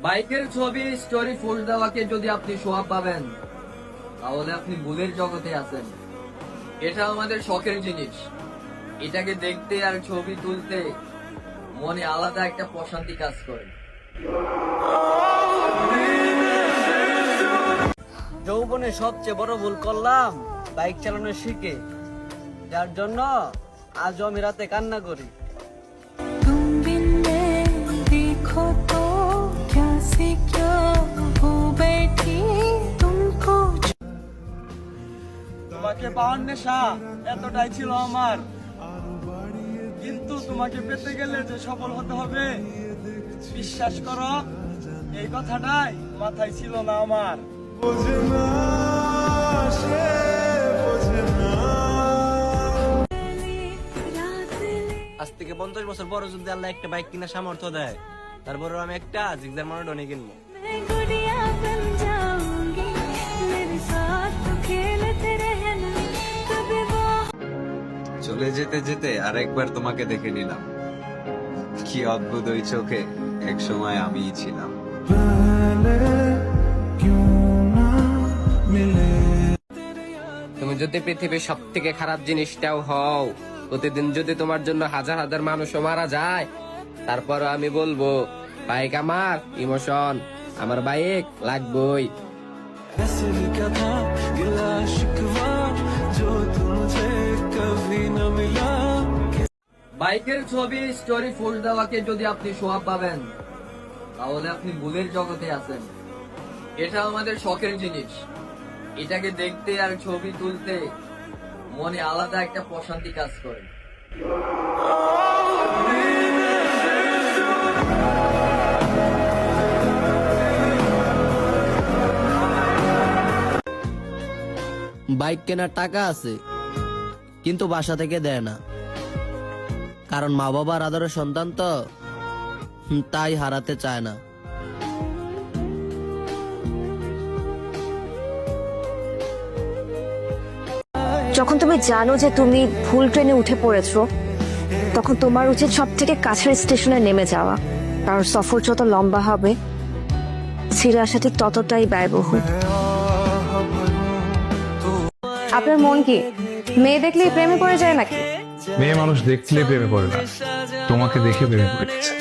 বাইকের ছবি স্টোরি ফুল দেওয়াকে যদি আপনি সোয়াব পাবেন, তাহলে আপনি ভুলের জগতে আছেন। এটা আমাদের শখের জিনিস। এটাকে দেখতে আর ছবি তুলতে মনে আলাদা একটা প্রশান্তি কাজ করে। যৌবনে সবচেয়ে বড় ভুল করলাম বাইক চালানো শিখে, যার জন্য আজও আমি রাতে কান্না করি। तुम बिन मैं देखो तो क्या से क्या हो बैठी तुमको। তোমাকে পাওয়ার নেশা এতটাই ছিল আমার, কিন্তু তোমাকে পেতে গেলে যে সফল হতে হবে, বিশ্বাস করো এই কথাটাই মাথায় ছিল না আমার। আজ থেকে 50 বছর পরে যদি আল্লাহ একটা বাইক কিনা সামর্থ্য দেয়, তারপরে আমি একটা জিগজার মনোটনে কিনবো। मैं गुड़िया बन जाऊंगी, मेरे साथ तो खेलते रहना कभी वो। চলে যেতে যেতে আরেকবার তোমাকে দেখে নিলাম। কি অদ্ভুত ওই চোখে এক সময় আমিই ছিলাম। তুমি যদি পৃথিবীর সব থেকে খারাপ জিনিসটাও হও, প্রতিদিন যদি তোমার জন্য হাজার হাজার মানুষও মারা যায়, তারপরও আমি বলবো বাইক আমার ইমোশন, আমার বাইক লাগবেই। বাইকের ছবি স্টোরি ফুল দেওয়াকে যদি আপনি সোয়াব পাবেন, তাহলে আপনি ভুলের জগতে আছেন। এটা আমাদের শখের জিনিস। এটাকে দেখতে আর ছবি তুলতে মনে আলাদা একটা প্রশান্তি কাজ করে। বাইক কেনার টাকা আছে, কিন্তু বাসা থেকে দেয় না, কারণ মা বাবার আদরের সন্তান তো, তাই হারাতে চায় না। যখন তুমি জানো যে তুমি ভুল ট্রেনে উঠে পড়েছো, তখন তোমার উচিত সব থেকে কাছের স্টেশনে নেমে যাওয়া, কারণ সফর যত লম্বা হবে ছিঁড়ে আসা ঠিক ততটাই ব্যয়বহুল। আপনার মন কি মেয়ে দেখলেই প্রেমে পড়ে যায় নাকি? মেয়ে মানুষ দেখলে প্রেমে পড়ে না, তোমাকে দেখে প্রেমে পড়ে গেছে।